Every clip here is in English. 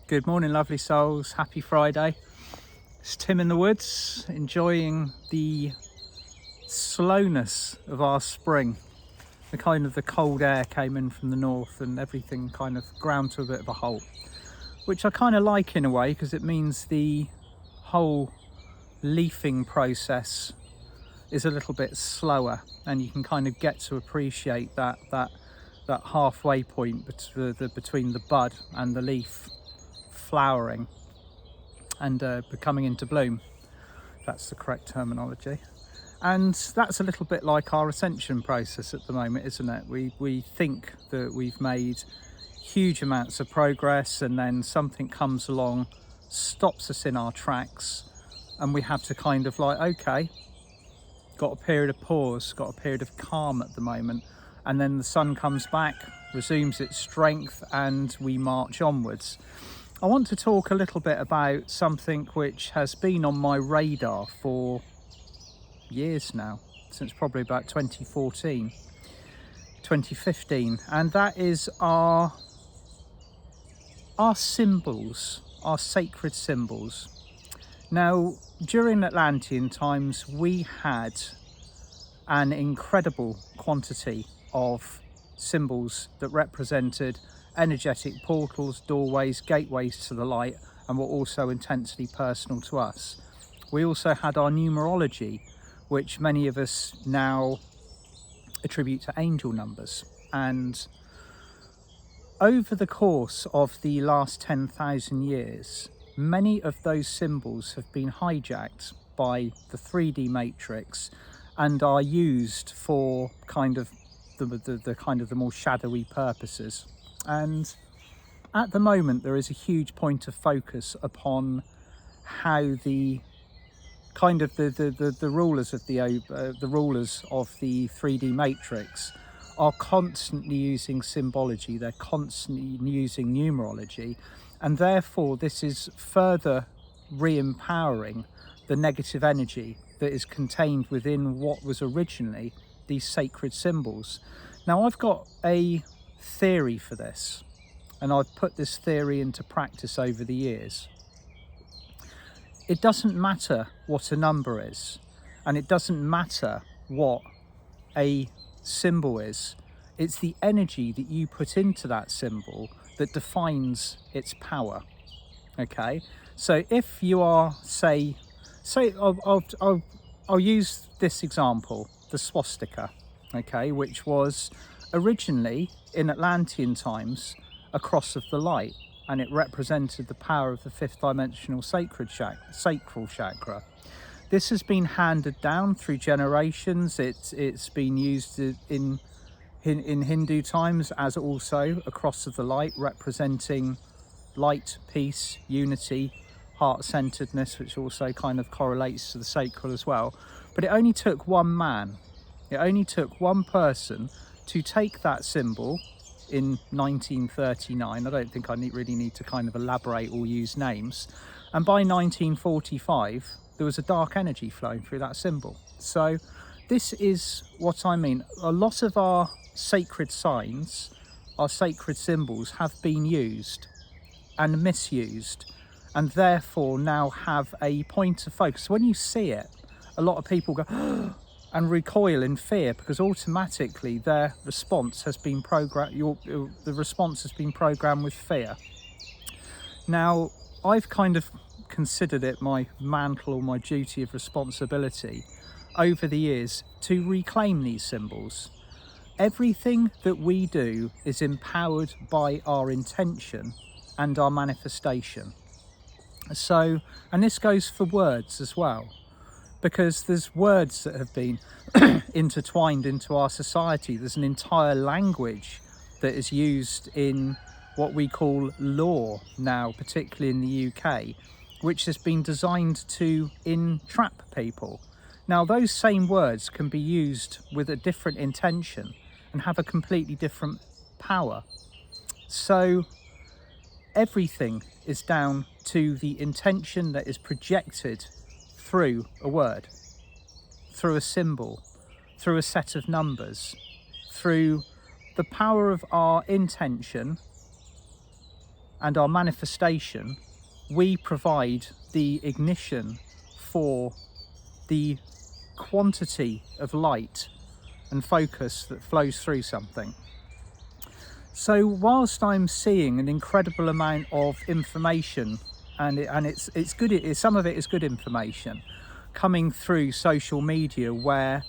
Good morning, lovely souls. Happy Friday. It's Tim in the woods, enjoying the slowness of our spring. The cold air came in from the north and everything kind of ground to a bit of a halt, which I kind of like in a way, because it means the whole leafing process is a little bit slower and you can kind of get to appreciate that halfway point between the bud and the leaf flowering and becoming into bloom. That's the correct terminology. And that's a little bit like our ascension process at the moment, isn't it? We think that we've made huge amounts of progress, and then something comes along, stops us in our tracks, and we have to kind of like, okay, got a period of pause, got a period of calm at the moment, and then the sun comes back, resumes its strength, and we march onwards. I want to talk a little bit about something which has been on my radar for years now, since probably about 2014, 2015, and that is our symbols, our sacred symbols. Now, during Atlantean times, we had an incredible quantity of symbols that represented energetic portals, doorways, gateways to the light, and were also intensely personal to us. We also had our numerology, which many of us now attribute to angel numbers. And over the course of the last 10,000 years, many of those symbols have been hijacked by the 3D matrix and are used for kind of the more shadowy purposes. And at the moment, there is a huge point of focus upon how the rulers of the rulers of the 3D matrix are constantly using symbology. They're constantly using numerology, and therefore this is further re-empowering the negative energy that is contained within what was originally these sacred symbols. Now, I've got a theory for this, and I've put this theory into practice over the years. It doesn't matter what a number is, and it doesn't matter what a symbol is. It's the energy that you put into that symbol that defines its power. Okay, so if you are, say I'll use this example, the swastika, okay, which was originally in Atlantean times a cross of the light, and it represented the power of the fifth dimensional sacral chakra. This has been handed down through generations. It's been used in Hindu times as also a cross of the light, representing light, peace, unity, heart-centeredness, which also kind of correlates to the sacral as well. But it only took one man, it only took one person to take that symbol in 1939. I don't think I really need to kind of elaborate or use names. And by 1945, there was a dark energy flowing through that symbol. So this is what I mean. A lot of our sacred signs, our sacred symbols, have been used and misused, and therefore now have a point of focus. When you see it, a lot of people go and recoil in fear, because automatically their response has been programmed. The response has been programmed with fear. Now, I've kind of considered it my mantle or my duty of responsibility over the years to reclaim these symbols. Everything that we do is empowered by our intention and our manifestation. So, and this goes for words as well, because there's words that have been intertwined into our society. There's an entire language that is used in what we call law now, particularly in the UK, which has been designed to entrap people. Now, those same words can be used with a different intention and have a completely different power. So everything is down to the intention that is projected through a word, through a symbol, through a set of numbers, through the power of our intention and our manifestation, we provide the ignition for the quantity of light and focus that flows through something. So whilst I'm seeing an incredible amount of information, and it's good, some of it is good information coming through social media, where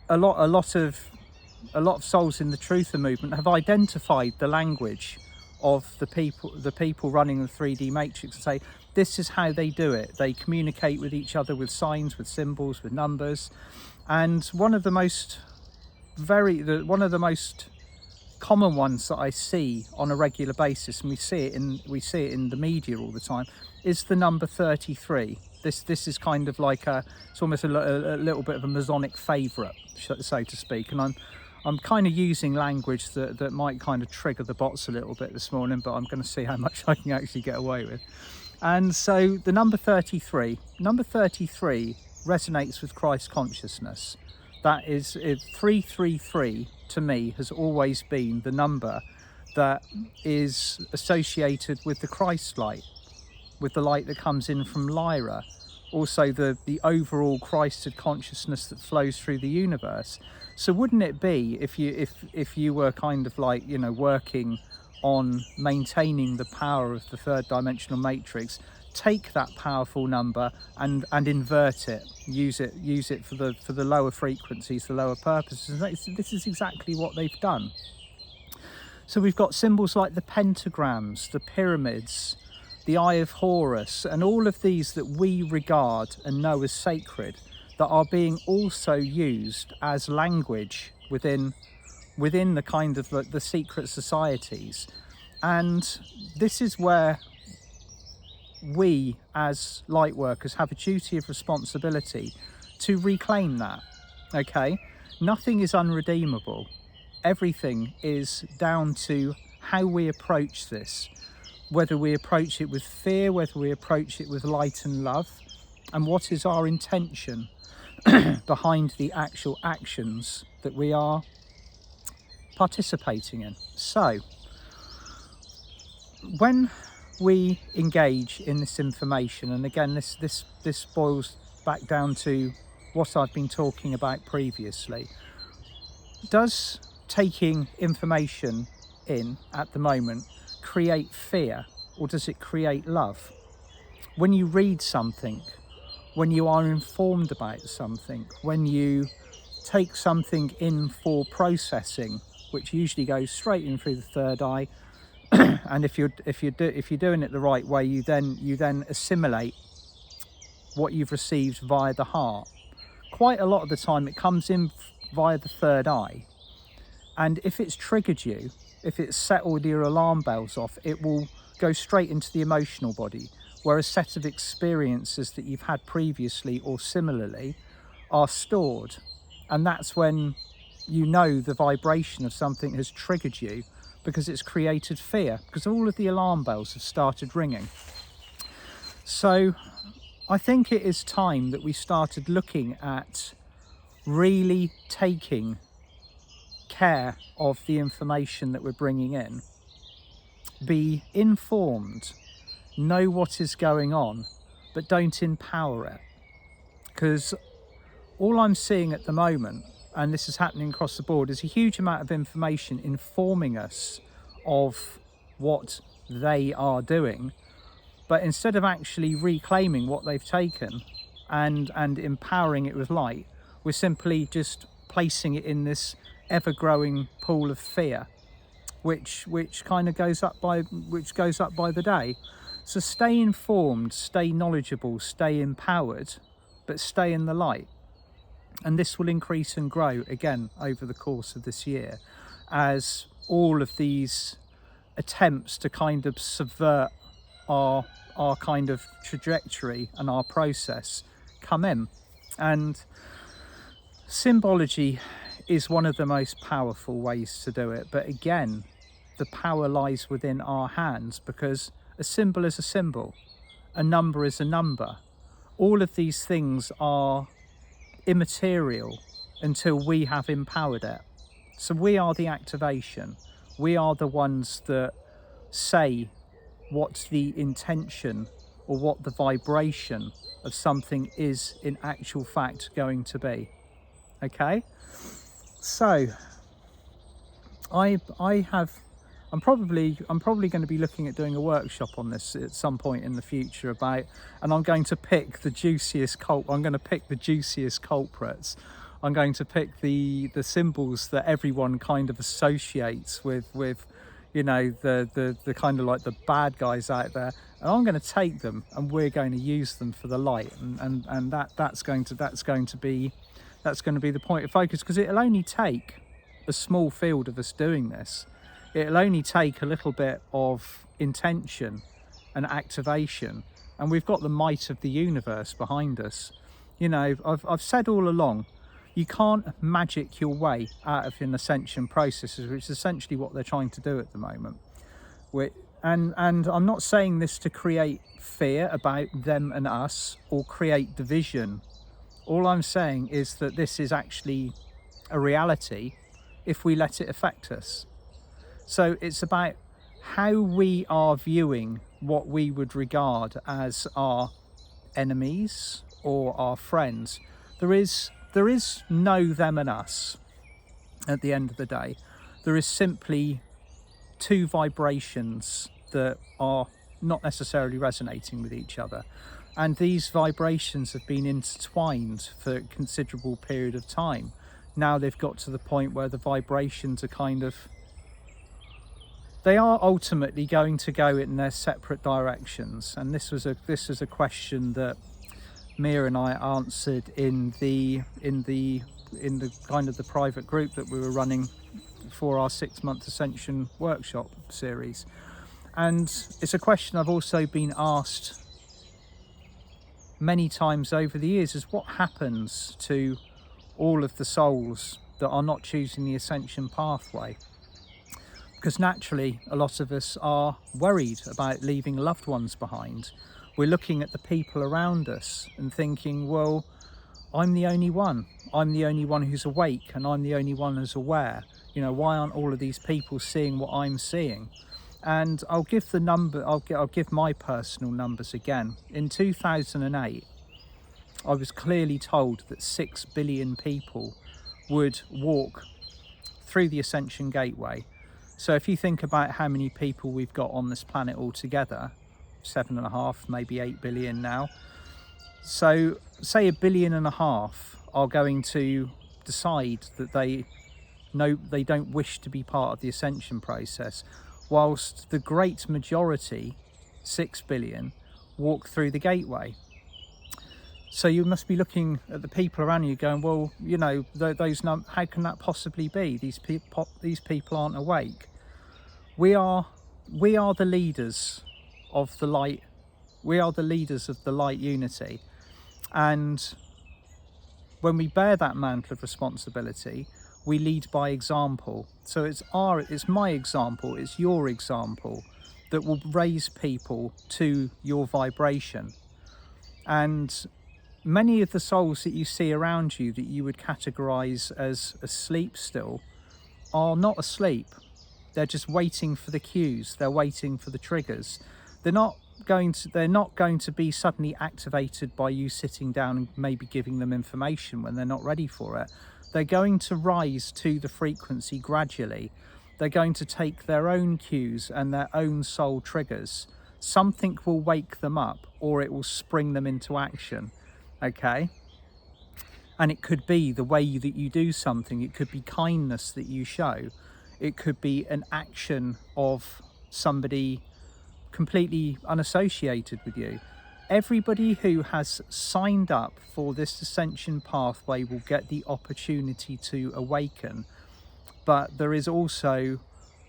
a lot of souls in the Truther movement have identified the language of the people running the 3D matrix, and say this is how they do it. They communicate with each other with signs, with symbols, with numbers. And one of the most common ones that I see on a regular basis, and we see it in the media all the time, is the number 33. This is kind of like it's almost a little bit of a Masonic favourite, so to speak. And I'm kind of using language that might kind of trigger the bots a little bit this morning, but I'm going to see how much I can actually get away with. And so the number 33 resonates with Christ consciousness. That is, 333 to me has always been the number that is associated with the Christ light, with the light that comes in from Lyra, also the overall Christed consciousness that flows through the universe. So wouldn't it be, if you were kind of like, you know, working on maintaining the power of the third dimensional matrix, take that powerful number and invert it, use it for the lower frequencies, the lower purposes. This is exactly what they've done. So we've got symbols like the pentagrams, the pyramids, the Eye of Horus, and all of these that we regard and know as sacred, that are being also used as language within the kind of the secret societies. And this is where we as light workers have a duty of responsibility to reclaim that. Okay, nothing is unredeemable. Everything is down to how we approach this, whether we approach it with fear, whether we approach it with light and love, and what is our intention behind the actual actions that we are participating in. So when we engage in this information, and again this boils back down to what I've been talking about previously, does taking information in at the moment create fear, or does it create love? When you read something, when you are informed about something, when you take something in for processing, which usually goes straight in through the third eye, and if you're doing it the right way, you then assimilate what you've received via the heart. Quite a lot of the time it comes in via the third eye, and if it's triggered you, if it's set all your alarm bells off, it will go straight into the emotional body, where a set of experiences that you've had previously or similarly are stored. And that's when you know the vibration of something has triggered you, because it's created fear, because all of the alarm bells have started ringing. So I think it is time that we started looking at really taking care of the information that we're bringing in. Be informed, know what is going on, but don't empower it. Because all I'm seeing at the moment, and this is happening across the board, is a huge amount of information informing us of what they are doing, but instead of actually reclaiming what they've taken and empowering it with light, we're simply just placing it in this ever-growing pool of fear, which kind of goes up by the day. So stay informed, stay knowledgeable, stay empowered, but stay in the light. And this will increase and grow again over the course of this year, as all of these attempts to kind of subvert our kind of trajectory and our process come in. And symbology is one of the most powerful ways to do it, but again, the power lies within our hands, because a symbol is a symbol, a number is a number. All of these things are immaterial until we have empowered it. So we are the activation. We are the ones that say what the intention or what the vibration of something is in actual fact going to be. Okay, so I'm probably going to be looking at doing a workshop on this at some point in the future and I'm going to pick the juiciest culprits. I'm going to pick the symbols that everyone kind of associates with you know, the kind of like the bad guys out there, and I'm going to take them and we're going to use them for the light, and that's going to be the point of focus, because it'll only take a small field of us doing this. It'll only take a little bit of intention and activation, and we've got the might of the universe behind us. You know, I've said all along, you can't magic your way out of an ascension process, which is essentially what they're trying to do at the moment. And I'm not saying this to create fear about them and us or create division. All I'm saying is that this is actually a reality if we let it affect us. So it's about how we are viewing what we would regard as our enemies or our friends. There is no them and us at the end of the day. There is simply two vibrations that are not necessarily resonating with each other, and these vibrations have been intertwined for a considerable period of time. Now they've got to the point where the vibrations are they are ultimately going to go in their separate directions. And this was a question that Mia and I answered in the kind of the private group that we were running for our 6-month Ascension workshop series. And it's a question I've also been asked many times over the years, is what happens to all of the souls that are not choosing the Ascension pathway? Because naturally, a lot of us are worried about leaving loved ones behind. We're looking at the people around us and thinking, well, I'm the only one. I'm the only one who's awake, and I'm the only one who's aware. You know, why aren't all of these people seeing what I'm seeing? And I'll give my personal numbers again. In 2008, I was clearly told that 6 billion people would walk through the Ascension Gateway. So if you think about how many people we've got on this planet altogether, 7.5, maybe 8 billion now. So say 1.5 billion are going to decide that they don't wish to be part of the Ascension process, whilst the great majority, 6 billion, walk through the gateway. So you must be looking at the people around you going, well, you know, how can that possibly be? These people aren't awake. We are the leaders of the light. We are the leaders of the light unity. And when we bear that mantle of responsibility, we lead by example. So it's my example, it's your example that will raise people to your vibration. And many of the souls that you see around you that you would categorize as asleep still are not asleep. They're just waiting for the cues. They're waiting for the triggers. They're not going to be suddenly activated by you sitting down and maybe giving them information when they're not ready for it. They're going to rise to the frequency gradually. They're going to take their own cues and their own soul triggers. Something will wake them up, or it will spring them into action. Okay? And it could be the way that you do something. It could be kindness that you show. It could be an action of somebody completely unassociated with you. Everybody who has signed up for this Ascension pathway will get the opportunity to awaken. But there is also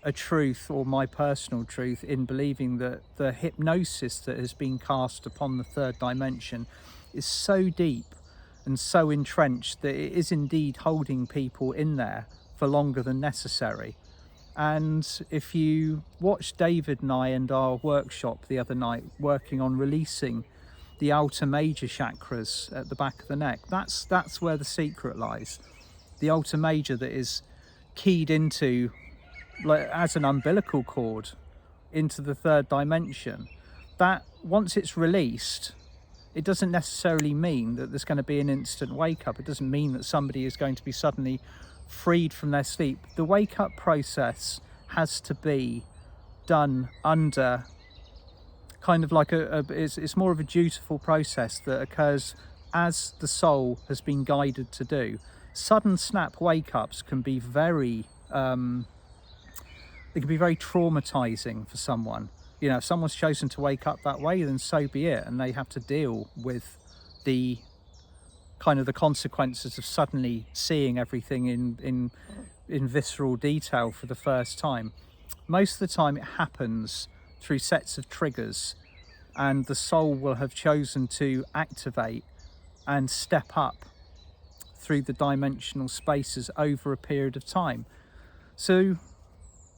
a truth, or my personal truth, in believing that the hypnosis that has been cast upon the third dimension is so deep and so entrenched that it is indeed holding people in there for longer than necessary. And if you watch David and I and our workshop the other night working on releasing the outer major chakras at the back of the neck, that's where the secret lies. The outer major that is keyed into, like, as an umbilical cord into the third dimension, that once it's released, it doesn't necessarily mean that there's going to be an instant wake up. It doesn't mean that somebody is going to be suddenly freed from their sleep. The wake up process has to be done under kind of like it's more of a dutiful process that occurs as the soul has been guided to do. Sudden snap wake ups can be very they can be very traumatizing for someone. You know, if someone's chosen to wake up that way, then so be it, and they have to deal with the kind of the consequences of suddenly seeing everything in visceral detail for the first time. Most of the time it happens through sets of triggers, and the soul will have chosen to activate and step up through the dimensional spaces over a period of time. So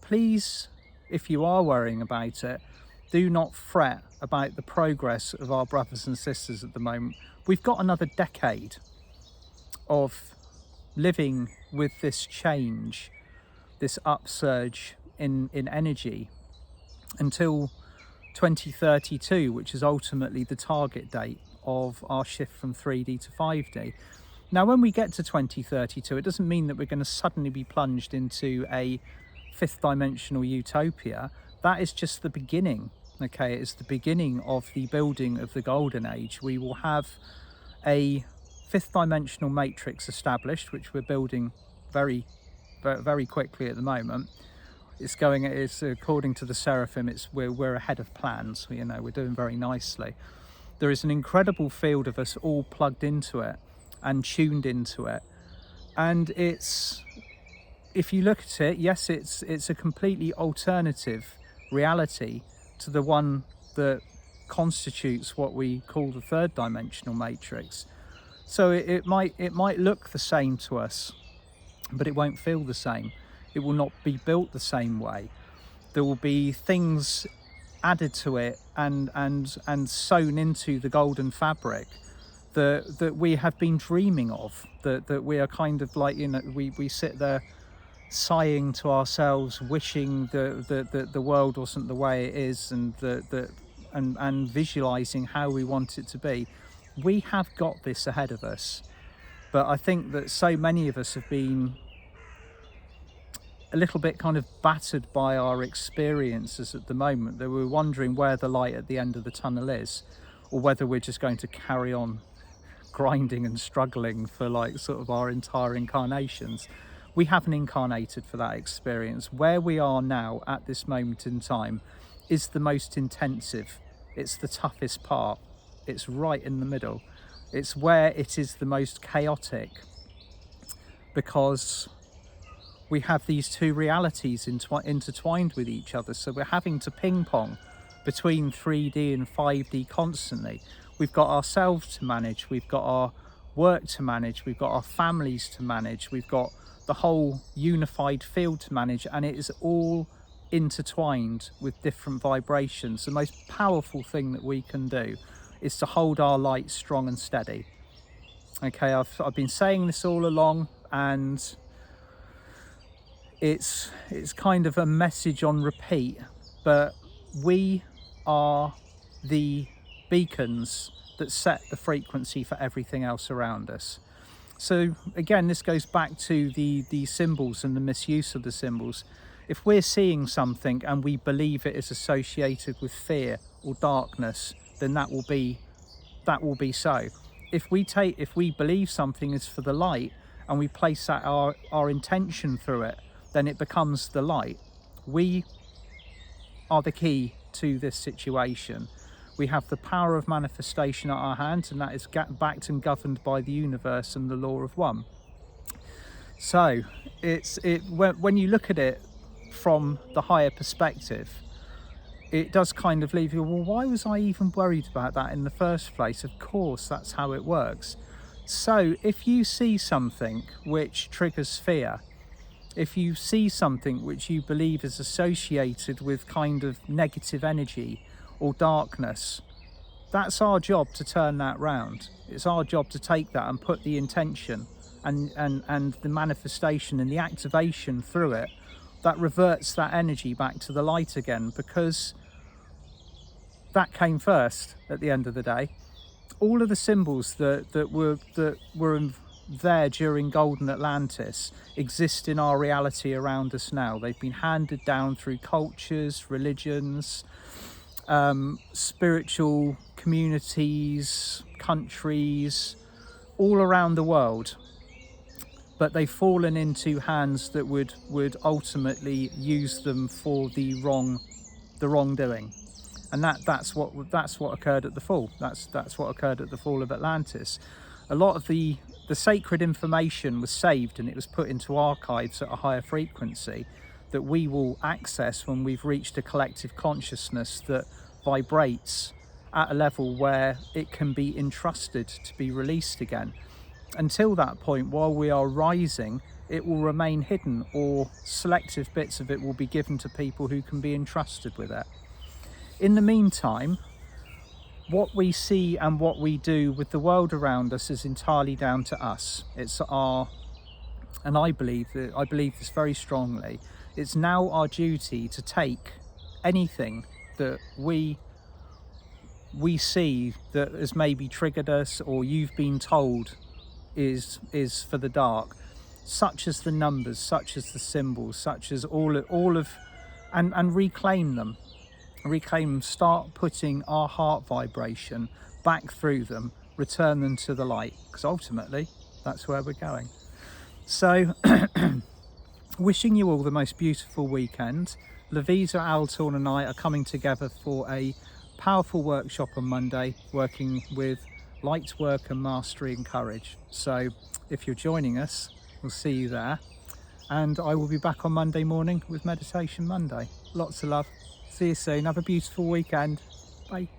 please, if you are worrying about it, do not fret about the progress of our brothers and sisters at the moment. We've got another decade of living with this change, this upsurge in energy, until 2032, which is ultimately the target date of our shift from 3D to 5D. Now, when we get to 2032, it doesn't mean that we're going to suddenly be plunged into a fifth dimensional utopia. That is just the beginning. Okay, it's the beginning of the building of the golden age. We will have a fifth dimensional matrix established, which we're building very quickly at the moment. It's according to the Seraphim, we're ahead of plans. You know, we're doing very nicely. There is an incredible field of us all plugged into it and tuned into it, and it's, if you look at it, yes, it's a completely alternative reality to the one that constitutes what we call the third dimensional matrix. So it might look the same to us, but it won't feel the same. It will not be built the same way. There will be things added to it and sewn into the golden fabric that we have been dreaming of, that we are kind of like, you know, we sit there sighing to ourselves, wishing that the world wasn't the way it is, and visualizing how we want it to be. We have got this ahead of us, but I think that so many of us have been a little bit kind of battered by our experiences at the moment, that we're wondering where the light at the end of the tunnel is, or whether we're just going to carry on grinding and struggling for like sort of our entire incarnations. We haven't incarnated for that experience. Where we are now at this moment in time is the most intensive. It's the toughest part. It's right in the middle. It's where it is the most chaotic, because we have these two realities intertwined with each other. So we're having to ping pong between 3D and 5D constantly. We've got ourselves to manage, we've got our work to manage, we've got our families to manage, we've got the whole unified field to manage, and it is all intertwined with different vibrations. The most powerful thing that we can do is to hold our light strong and steady. Okay, I've been saying this all along, and it's kind of a message on repeat, but we are the beacons that set the frequency for everything else around us. So again, this goes back to the symbols and the misuse of the symbols. If we're seeing something and we believe it is associated with fear or darkness, then that will be so. If we believe something is for the light and we place that our intention through it, then it becomes the light. We are the key to this situation. We have the power of manifestation at our hands, and that is backed and governed by the universe and the law of one. So when you look at it from the higher perspective, it does kind of leave you, well, why was I even worried about that in the first place? Of course, that's how it works. So if you see something which triggers fear, if you see something which you believe is associated with kind of negative energy or darkness, that's our job to turn that round. It's our job to take that and put the intention and the manifestation and the activation through it that reverts that energy back to the light again, because that came first at the end of the day. All of the symbols that were there during Golden Atlantis exist in our reality around us now. They've been handed down through cultures, religions, spiritual communities, countries, all around the world. But they've fallen into hands that would ultimately use them for the wrongdoing. And that's what occurred at the fall. That's what occurred at the fall of Atlantis. A lot of the sacred information was saved, and it was put into archives at a higher frequency that we will access when we've reached a collective consciousness that vibrates at a level where it can be entrusted to be released again. Until that point, while we are rising, it will remain hidden, or selective bits of it will be given to people who can be entrusted with it. In the meantime, what we see and what we do with the world around us is entirely down to us. And I believe this very strongly, it's now our duty to take anything that we see that has maybe triggered us, or you've been told is for the dark, such as the numbers, such as the symbols, such as all of and reclaim them. Start putting our heart vibration back through them, return them to the light, because ultimately that's where we're going. So wishing you all the most beautiful weekend. Lavisa, Altorn and I are coming together for a powerful workshop on Monday, working with light work and mastery and courage. So if you're joining us, we'll see you there. And I will be back on Monday morning with Meditation Monday. Lots of love. See you soon. Have a beautiful weekend. Bye.